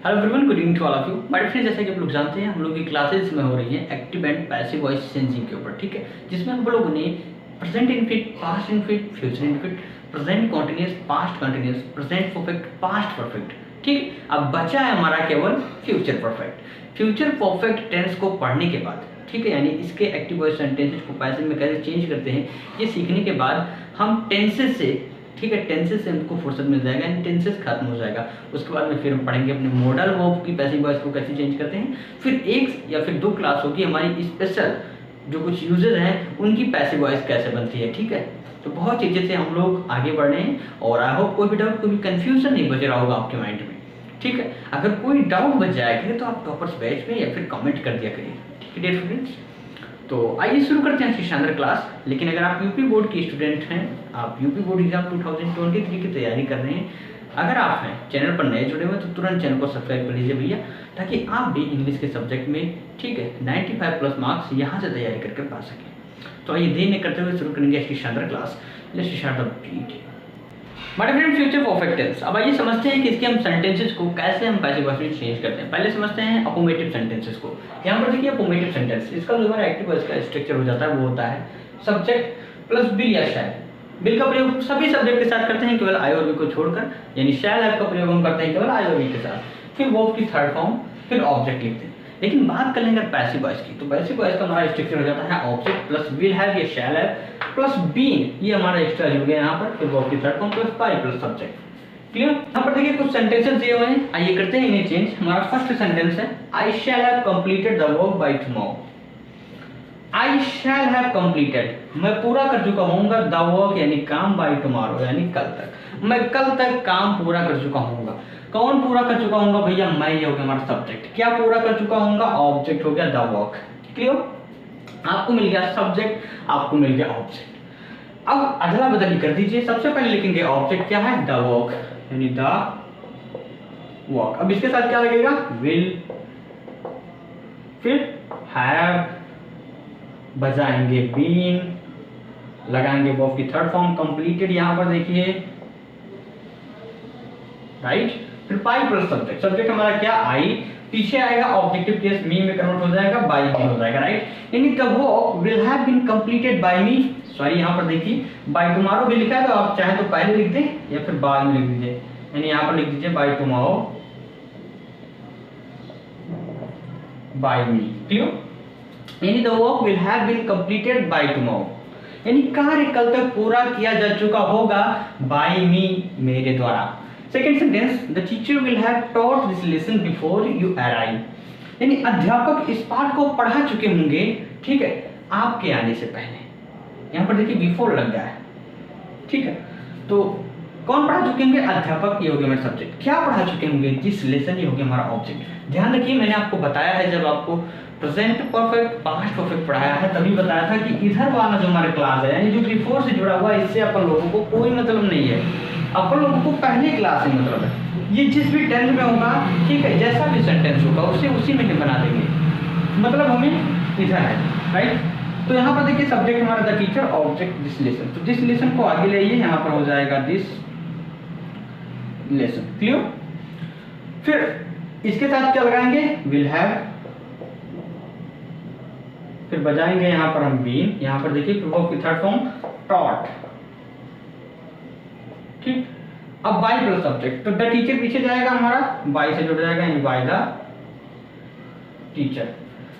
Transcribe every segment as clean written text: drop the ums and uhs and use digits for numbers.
Hello everyone, good evening to all of you. My friends, जैसा कि आप लोग जानते हैं, हम लोग की क्लासेस में हो रही है active and passive voice changing के ऊपर, ठीक है, जिसमें हम लोगों ने present infinite, past infinite, future infinite, present continuous, past continuous, present perfect, past perfect, ठीक। अब बचा है हमारा केवल future perfect. Future perfect tense को पढ़ने के बाद, ठीक है, यानी इसके एक्टिव वॉइस सेंटेंसेस को पैसिव में कैसे चेंज करते हैं, ये सीखने के बाद हम टेंसेस से, ठीक है, टेंसेस से हमको फुर्सत मिल जाएगा, यानी टेंसेस खत्म हो जाएगा। उसके बाद में फिर हम पढ़ेंगे अपने मॉडल वर्ब की पैसिव वॉइस को कैसे चेंज करते हैं। फिर एक या फिर दो क्लास होगी हमारी स्पेशल, जो कुछ यूजर हैं उनकी पैसिव वॉइस कैसे बनती है, ठीक है। तो बहुत चीज़ें से हम लोग आगे बढ़ रहे हैं और आई होप कोई भी डाउट, कोई भी कन्फ्यूजन नहीं बच रहा होगा आपके माइंड में, ठीक है। अगर कोई डाउट बच जाया करे तो आप टॉपर्स बैच में या फिर कमेंट कर दिया करिए, ठीक है डियर फ्रेंड्स। तो आइए शुरू करते हैं इसकी शानदार क्लास। लेकिन अगर आप यूपी बोर्ड के स्टूडेंट हैं, आप यूपी बोर्ड एग्जाम 2023 की तैयारी कर रहे हैं, अगर आप हैं चैनल पर नए जुड़े हुए तो तुरंत चैनल को सब्सक्राइब कर लीजिए भैया, ताकि आप भी इंग्लिश के सब्जेक्ट में, ठीक है, 95+ मार्क्स यहाँ से तैयारी करके पा सकें। तो आइए देर नहीं करते हुए शुरू करेंगे इसकी शानदार class. Let's start the video. My friend, future perfect tense. अब आइए समझते हैं कि इसके हम सेंटेंसेस को कैसे हम पैसिव वॉइस में चेंज करते हैं। पहले समझते हैं अफर्मेटिव सेंटेंसेस को। यहाँ पर देखिए अफर्मेटिव सेंटेंस, इसका जो हमारा एक्टिव वॉइस का स्ट्रक्चर हो जाता है वो होता है सब्जेक्ट प्लस बिल या शैल। बिल का प्रयोग सभी सब्जेक्ट के साथ करते हैं केवल आई और बी को छोड़कर, यानी शैल ऐप का प्रयोग हम करते हैं केवल आई और बी के साथ। फिर वर्ब की थर्ड फॉर्म, फिर ऑब्जेक्ट लिखते हैं। लेकिन बात कर लेंगे पैसिव वॉइस की, तो पैसिव वॉइस का हमारा स्ट्रक्चर हो जाता है ऑब्जेक्ट प्लस विल हैव या शैल हैव प्लस बीइंग, ये हमारा एक्स्ट्रा जुड़ गया यहाँ पर। फिर वर्ब की third form plus by plus subject. Clear? यहाँ पर देखिए कुछ सेंटेंसेस दिए हुए हैं, आइए करते हैं इन्हें चेंज। हमारा फर्स्ट सेंटेंस है I shall have completed the work by tomorrow. I shall have completed, मैं पूरा कर चुका होऊंगा, द वर्क यानी काम, बाय टुमारो यानी कल तक, मैं कल तक काम पूरा कर चुका होऊंगा। कौन पूरा कर चुका होऊंगा भैया? मैं, ये हो गया हमारा सब्जेक्ट। क्या पूरा कर चुका होऊंगा? ऑब्जेक्ट हो गया द वर्क। क्लियर? आपको मिल गया सब्जेक्ट, आपको मिल गया ऑब्जेक्ट। अब अदला बदली कर दीजिए, सबसे पहले लिखेंगे ऑब्जेक्ट क्या है? द वर्क, यानी द वर्क। अब इसके साथ क्या लगेगा? विल, फिर हैव, बजाएंगे बीन, लगाएंगे वर्ब की थर्ड फॉर्म कंप्लीटेड, यहां पर देखिए, राइट। फिर बाय प्लस सब्जेक्ट, सब्जेक्ट हमारा क्या? आई, पीछे आएगा ऑब्जेक्टिव केस मी में कन्वर्ट हो जाएगा, बाय मी हो जाएगा, राइट। यानी the work will have been completed by me, sorry यहाँ पर देखिए बाय टुमारो भी लिखा है, तो आप चाहे तो पहले लिख दें या फिर बाद में लिख दीजिए, यानी यहाँ पर लिख दीजिए by tomorrow by me. Clear? यानी the work will have been completed by tomorrow, यानी कार्य कल तक पूरा किया जा चुका होगा बाय मी, मेरे द्वारा। Second sentence, the teacher will have taught this lesson before you arrive, यानी अध्यापक इस पाठ को पढ़ा चुके होंगे, ठीक है, आपके आने से पहले। यहाँ पर देखिए बिफोर लग गया है, ठीक है। तो कौन पढ़ा चुके होंगे? अध्यापक, ये हो गया हमारा सब्जेक्ट। क्या पढ़ा चुके होंगे? दिस लेसन, ये हो गया हमारा ऑब्जेक्ट। ध्यान रखिए, मैंने आपको बताया है, जब आपको प्रेजेंट परफेक्ट, पास्ट परफेक्ट पढ़ाया है, तभी बताया था कि इधर वाला जो हमारा क्लास है, यानी जो बिफोर से जुड़ा हुआ है, इससे अपन लोगों को कोई मतलब नहीं है। अपन लोगों को पहले क्लास से मतलब है। ये जिस भी टेंस में होगा, ठीक है, जैसा भी सेंटेंस होगा उसे उसी में ही बना देंगे, मतलब हमें इधर है, राइट। तो यहाँ पर देखिए सब्जेक्ट हमारा the teacher, object this lesson. तो दिस लेसन को आगे ले आइए, यहाँ पर हो जाएगा दिस लेसन। क्लियर? फिर इसके साथ क्या लगाएंगे? विल हैव, फिर बजाएंगे यहाँ पर हम बीन, यहाँ पर देखिए वर्ब की थर्ड फॉर्म टॉट, ठीक। अब बाय प्लस सब्जेक्ट, तो द टीचर पीछे जाएगा हमारा, बाय से जुड़ जाएगा, यानी बाय द टीचर।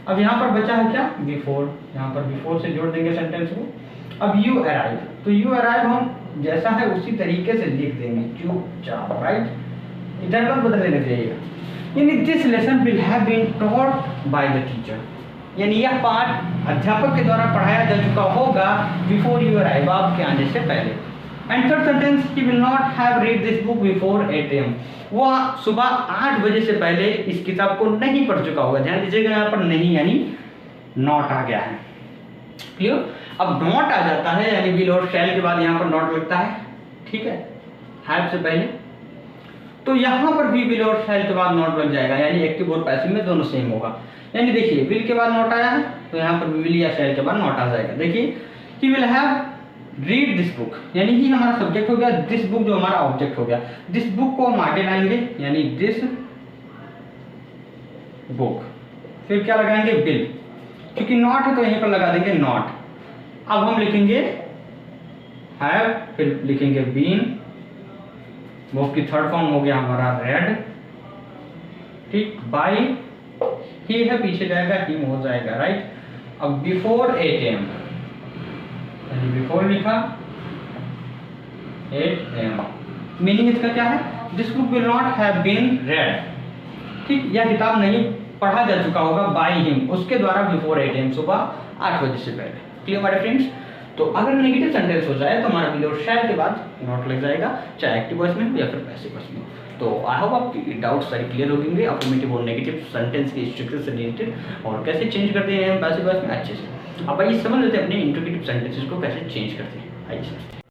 अब यहाँ पर बचा है क्या? बिफोर, यहाँ पर बिफोर से जोड़ देंगे सेंटेंस को। अब यू अराइव, तो यू अराइव हम जैसा है उसी तरीके से लिख देंगे, चुपचाप, राइट। इधर पर बदल देना चाहिए, यानी this lesson will have been taught by the teacher, यानी यह पाठ अध्यापक के द्वारा पढ़ाया जा चुका होगा बिफोर यू अराइव, आपके आने से पहले। And third sentence, he will not have read this book before 8 AM, वह सुबह 8 बजे से पहले इस किताब को नहीं पढ़ चुका होगा। ध्यान दीजिएगा, यहाँ पर नहीं यानी नॉट आ गया है। क्लियर? अब नॉट आ जाता है, यानी विल और शैल के बाद यहाँ पर नॉट लगता है, ठीक है, हैव से पहले। तो यहाँ पर भी विल और शैल के बाद नॉट लग जाएगा, यानी एक्टिव और पैसिव में दोनों सेम होगा। यानी देखिए विल के बाद नॉट आया है, तो यहाँ पर विल या शैल के बाद नॉट आ जाएगा। देखिए he will have read this book, यानी ही हमारा सब्जेक्ट हो गया, दिस बुक जो हमारा ऑब्जेक्ट हो गया। दिस बुक को हम आगे लाएंगे, यानी दिस बुक, फिर क्या लगाएंगे बिल, क्योंकि नॉट है तो यहीं पर लगा देंगे नॉट। अब हम लिखेंगे हैव, फिर लिखेंगे बीन, वर्ब की थर्ड फॉर्म हो गया हमारा रेड, ठीक। बाई ही है पीछे जाएगा हिम हो जाएगा, राइट। अब बिफोर 8 AM, बिफोर लिखा 8 AM, मीनिंग इसका क्या है, this book will not have been read, ठीक। यह किताब नहीं पढ़ा जा चुका होगा बाय हिम, उसके द्वारा बिफोर 8 AM, सुबह 8 बजे से पहले। Clear my friends. तो अगर नेगेटिव सेंटेंस हो जाए तो हमारा विल और शैल के बाद नॉट लग जाएगा, चाहे एक्टिव वॉइस में हो या फिर पैसिव वॉइस में हो। तो आई होप आपकी डाउट्स सारे क्लियर हो गए अफर्मेटिव और नेगेटिव सेंटेंस के स्ट्रक्चर से रिलेटेड, और कैसे चेंज करते हैं हम पैसिव वॉइस में अच्छे से। अब आइए समझ लेते हैं अपने इंट्रोगेटिव सेंटेंसेस को कैसे चेंज करते हैं। आइए समझते हैं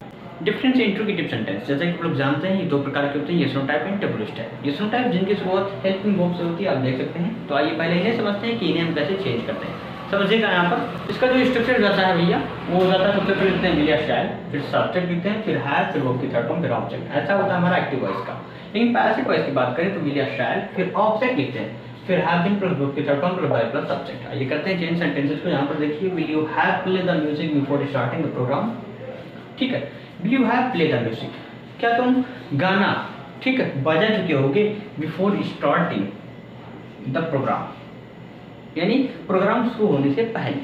डिफरेंस इंट्रोगेटिव सेंटेंस। जैसा कि आप लोग जानते हैं ये दो प्रकार के होते हैं, yes no type and W S type. Yes no type जिनकी शुरुआत हेल्पिंग वर्ब से होती है, आप देख सकते हैं। तो आइए पहले इन्हें समझते हैं कि इन्हें हम कैसे चेंज करते हैं। समझिएगा यहाँ पर इसका जो स्ट्रक्चर रहता है भैया, वो हो जाता है सबसे पहले लिखते हैं विल या शैल, फिर सब्जेक्ट लिखते हैं, फिर हैव, फिर वर्ब की थर्ड फॉर्म, फिर ऑब्जेक्ट। ऐसा होता है हमारा एक्टिव वॉइस का। लेकिन पैसिव वॉइस की बात करें तो विल या शैल, फिर ऑब्जेक्ट लिखते हैं, फिर हैव बीन प्लस वर्ब की third form plus by plus subject. आइए करते हैं चेंज सेंटेंसेस को। यहाँ पर देखिए, will you have play the music before starting the programme, ठीक है। Will you have play the music, क्या तुम गाना, ठीक है, बजा चुके होगे बिफोर स्टार्टिंग द प्रोग्राम, यानी प्रोग्राम शुरू होने से पहले।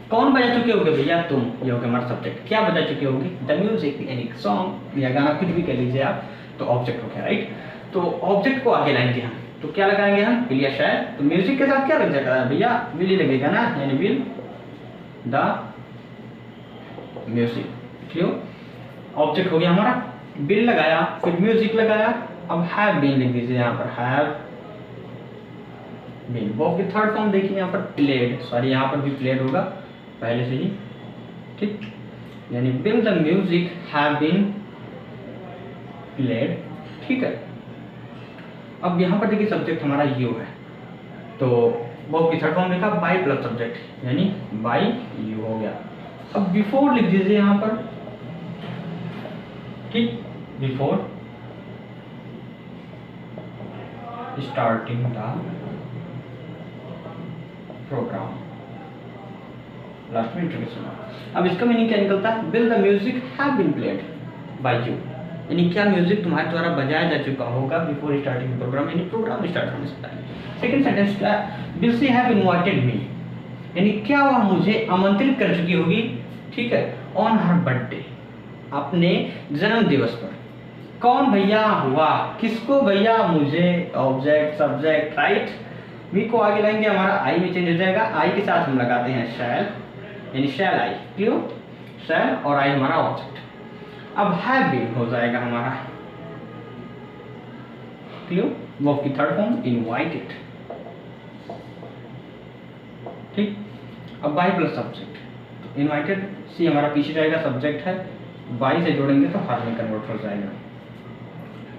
कौन बजा चुके होगे भैया, तुम, ये हो गया हमारा सब्जेक्ट। क्या बजा चुके होगे, द म्यूजिक, यानी सॉन्ग या गाना कुछ भी कह लीजिए आप, तो ऑब्जेक्ट हो गया, राइट। तो ऑब्जेक्ट को आगे लाएंगे हम, तो क्या लगाएंगे हम, विल या शैल। तो म्यूजिक के साथ क्या लग जाएगा भैया, विल ही लगेगा ना, यानी will the music. Clear, object हो गया हमारा, बिल लगाया, फिर म्यूजिक लगाया। अब हैव बीन लिख दीजिए यहाँ पर, हैव बीन। वर्ब की थर्ड फॉर्म देखिए यहाँ पर प्लेड, सॉरी यहाँ पर भी प्लेड होगा पहले से ही, ठीक। यानी will the music have been played, ठीक है। अब यहाँ पर देखिए सब्जेक्ट हमारा यू है, तो वर्ब की थर्ड फॉर्म लिखा बाय प्लस सब्जेक्ट, यानी बाय यू हो गया। अब बिफोर लिख दीजिए यहाँ पर, ठीक, before starting the programme, last में इंट्रोडक्शन। अब इसका मीनिंग क्या निकलता है, will the music have been played by you, यानी क्या म्यूजिक तुम्हारे द्वारा बजाया जा चुका होगा बिफोर स्टार्टिंग प्रोग्राम, यानी प्रोग्राम स्टार्ट होने से पहले। सेकंड सेंटेंस क्या, will she have invited me, यानी क्या वह मुझे आमंत्रित कर चुकी होगी, ठीक है, ऑन हर बर्थडे, अपने जन्म दिवस पर। कौन भैया, हुआ, किसको भैया, मुझे, ऑब्जेक्ट सब्जेक्ट, राइट। वी को आगे लाएंगे, हमारा आई में चेंज हो जाएगा, आई के साथ हम लगाते हैं शैल, यानी शैल आई। क्लियर, शैल और आई हमारा ऑब्जेक्ट। अब हैव बीन हो जाएगा हमारा, क्लियर, वर्ब की थर्ड फॉर्म इनवाइटेड, ठीक। अब बाय प्लस सब्जेक्ट, तो इनवाइटेड सी हमारा पीछे जाएगा, सब्जेक्ट है, बाई से जोड़ेंगे तो हर में कन्वर्ट हो जाएगा,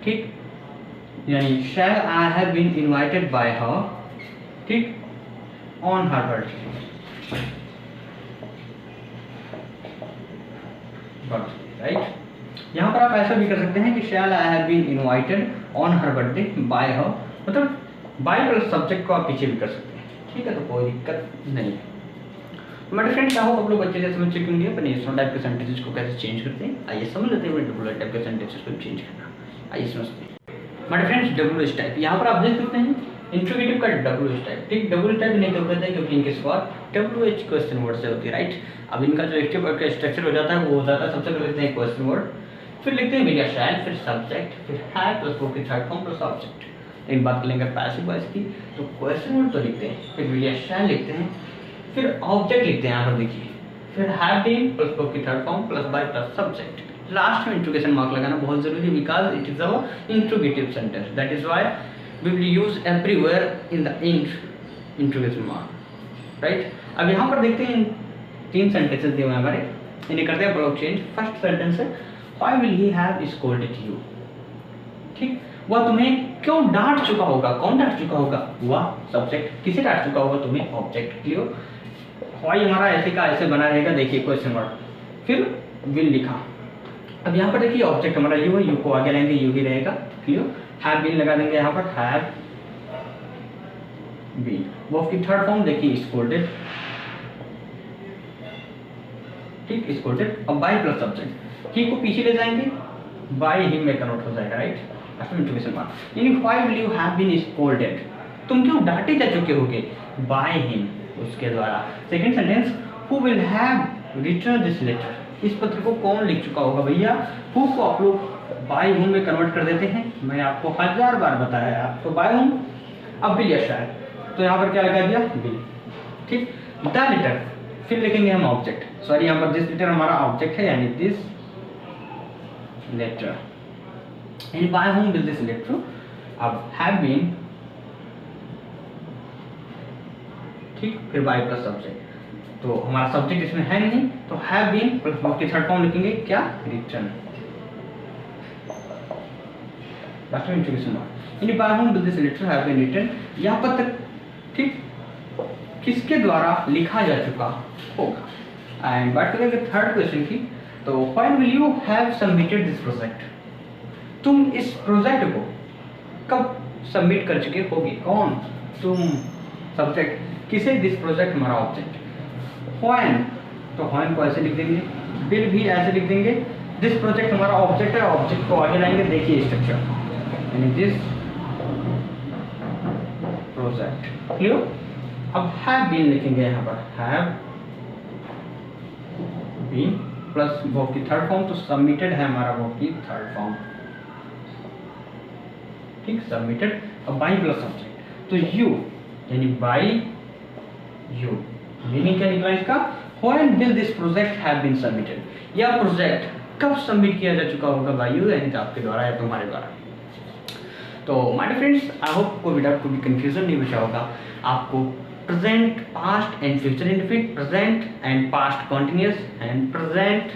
ठीक। यानी shall I have been invited by her, ठीक, ऑन हर बर्थडे, राइट। यहाँ पर आप ऐसा भी कर सकते हैं कि shall I have been invited on her birthday by her, मतलब बाय प्लस सब्जेक्ट को आप पीछे भी कर सकते हैं, ठीक है। तो कोई दिक्कत नहीं है। मेरे फ्रेंड्स, चाहो आप लोग अच्छे से समझ चुके होंगे अपने इस टाइप के सेंटेंसेस को कैसे चेंज करते हैं। आइए समझ लेते हैं डब्ल्यू टाइप के सेंटेंसेस को चेंज करना। आइए समझते हैं मेरे फ्रेंड्स, डब्ल्यू एस टाइप। यहाँ पर आप देख सकते हैं इंट्रोगेटिव का डब्ल्यू एस टाइप, ठीक। डब्ल्यू टाइप नहीं क्यों कहते हैं, क्योंकि इनके शुरुआत डब्ल्यू एच क्वेश्चन वर्ड से होती है, राइट। अब इनका जो एक्टिव वर्ड का स्ट्रक्चर हो जाता है वो हो जाता है, सबसे पहले लिखते हैं क्वेश्चन वर्ड, फिर लिखते हैं विल या शैल, फिर सब्जेक्ट, फिर हैव प्लस वर्ब की थर्ड फॉर्म प्लस ऑब्जेक्ट। इन बात करेंगे पैसिव वॉइस की, तो क्वेश्चन वर्ड तो लिखते हैं, फिर विल या शैल लिखते हैं, फिर ऑब्जेक्ट लिखते हैं, यहाँ पर देखिए, फिर हैव बीन प्लस वर्ब की third form plus by plus subject. Last में इंट्रोगेशन मार्क लगाना बहुत जरूरी है, because it is our interrogative sentence, that is why we will use everywhere in the interrogation mark, right. अब यहाँ पर देखते हैं तीन सेंटेंसेस दिए हुए हैं हमारे, इन्हें करते हैं ब्लॉक चेंज। फर्स्ट सेंटेंस है why will he have scolded you, ठीक। वह तुम्हें क्यों डांट चुका होगा, कौन डांट चुका होगा, वह सब्जेक्ट, किसे डांट चुका होगा, तुम्हें, ऑब्जेक्ट। क्लियर, व्हाई हमारा ऐसे का ऐसे बना रहेगा, देखिए क्वेश्चन वर्ड, फिर विल लिखा। अब यहाँ पर देखिए ऑब्जेक्ट हमारा यू है, यू को आगे लाएंगे, यू ही रहेगा। क्लियर, हैव बीन लगा देंगे यहाँ पर, हैव बीन। वर्ब की थर्ड फॉर्म देखिए स्कोल्डेड, ठीक, स्कोल्डेड। अब बाय प्लस सब्जेक्ट, ही को पीछे ले जाएंगे, बाय हिम में कन्वर्ट हो जाएगा, राइट, इंट्रोगेशन मार्क। यानी why will you have been scolded, तुम क्यों डांटे जा चुके होगे, बाय हिम, उसके द्वारा। Second sentence, who will have return this letter, इस पत्र को कौन लिख चुका होगा भैया, हु को आप लोग बाय हुम में कन्वर्ट कर देते हैं, मैंने आपको 1000 बार बताया है, आपको बाय हुम। अब बिल या शायद, तो यहाँ पर क्या लगा दिया, बिल, ठीक। द लेटर, फिर लिखेंगे हम ऑब्जेक्ट, सॉरी यहाँ पर दिस लेटर हमारा ऑब्जेक्ट है, यानी दिस लेटर, यानी by whom will this letter. अब हैव बीन, ठीक, फिर बाय प्लस सब्जेक्ट, तो हमारा सब्जेक्ट इसमें है नहीं, तो हैव बीन प्लस वर्ब की थर्ड फॉर्म लिखेंगे क्या, रिटर्न, लास्ट में इंट्रोगेशन मार्क। यानी by whom will this letter have been written, यह पत्र, ठीक, किसके द्वारा लिखा जा चुका होगा। एंड बात करेंगे थर्ड क्वेश्चन की, तो when will you have submitted this project, तुम इस प्रोजेक्ट को कब सबमिट कर चुके होगे, कौन, तुम, सब्जेक्ट, किसे, दिस प्रोजेक्ट हमारा ऑब्जेक्ट। व्हेन, तो व्हेन को ऐसे लिख देंगे, विल भी ऐसे लिख देंगे, दिस प्रोजेक्ट हमारा ऑब्जेक्ट है, ऑब्जेक्ट को आगे लाएंगे, देखिए स्ट्रक्चर, यानी दिस प्रोजेक्ट, क्लियर। अब हैव बीन लिखेंगे यहाँ पर, हैव बीन प्लस वर्ब की थर्ड फॉर्म, तो सबमिटेड है हमारा वर्ब की थर्ड फॉर्म, ठीक, सबमिटेड। अब बाय प्लस सब्जेक्ट, तो यू, यानी बाय यू, मीनिंग क्या निकला इसका, when will this project have been submitted, यह प्रोजेक्ट कब सबमिट किया जा चुका होगा बाय यू, यानी आपके द्वारा या तुम्हारे द्वारा। तो my dear friends, I hope कोई विदाउट कोई कंफ्यूजन नहीं बचा होगा आपको। Present, past and future indefinite, present and past continuous and present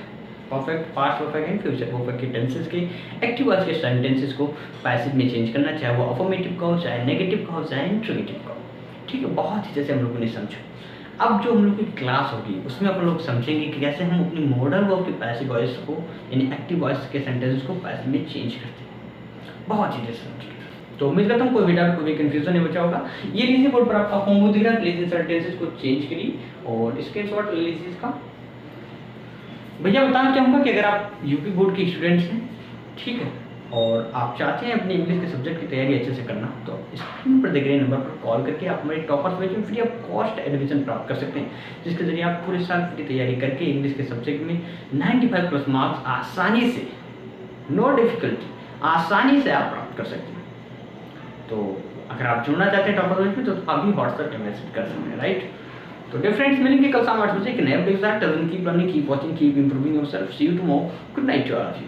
perfect, past perfect and future perfect के टेंसेस के, एक्टिव वॉइस के सेंटेंसेस को पैसिव में चेंज करना, चाहे वो अफर्मेटिव का हो, चाहे नेगेटिव का हो, चाहे इंट्रोगेटिव का हो, ठीक है। बहुत ही जैसे हम लोगों ने समझा। अब जो हम लोग की क्लास होगी उसमें आप लोग समझेंगे कि कैसे हम अपनी मॉडर्न वर्ब की पैसिव वॉइस को, यानी एक्टिव वॉइस के सेंटेंसेस को पैसिव में चेंज करते हैं, बहुत ही जैसे समझेंगे। तो उम्मीद करता हूँ कोई विदाउट कोई कंफ्यूजन नहीं बचा होगा। ये लीजिए बोर्ड पर आपका होमवर्क दिख रहा है, प्लीज इन सेंटेंसेस को चेंज करिए और स्क्रीनशॉट ले लीजिए इसका। भैया बताना चाहूँगा कि अगर आप यूपी बोर्ड के स्टूडेंट्स हैं, ठीक है, और आप चाहते हैं अपने इंग्लिश के सब्जेक्ट की तैयारी अच्छे से करना, तो स्क्रीन पर दिख रहे नंबर पर कॉल करके आप हमारे टॉपर्स बैच में फ्री ऑफ कॉस्ट एडमिशन प्राप्त कर सकते हैं, जिसके जरिए आप पूरे साल फ्री तैयारी करके इंग्लिश के सब्जेक्ट में 95+ मार्क्स आसानी से, नो डिफिकल्टी, आसानी से आप प्राप्त कर सकते हैं। तो अगर आप जुड़ना चाहते हैं टॉपर्स बैच में, तो अभी व्हाट्सएप पे मैसेज कर सकते हैं, राइट। तो डियर फ्रेंड्स, मिलेंगे कल शाम 8 बजे एक नए वीडियो के साथ। Till then keep learning, keep watching, keep improving yourself. See you tomorrow. Good night to all of you.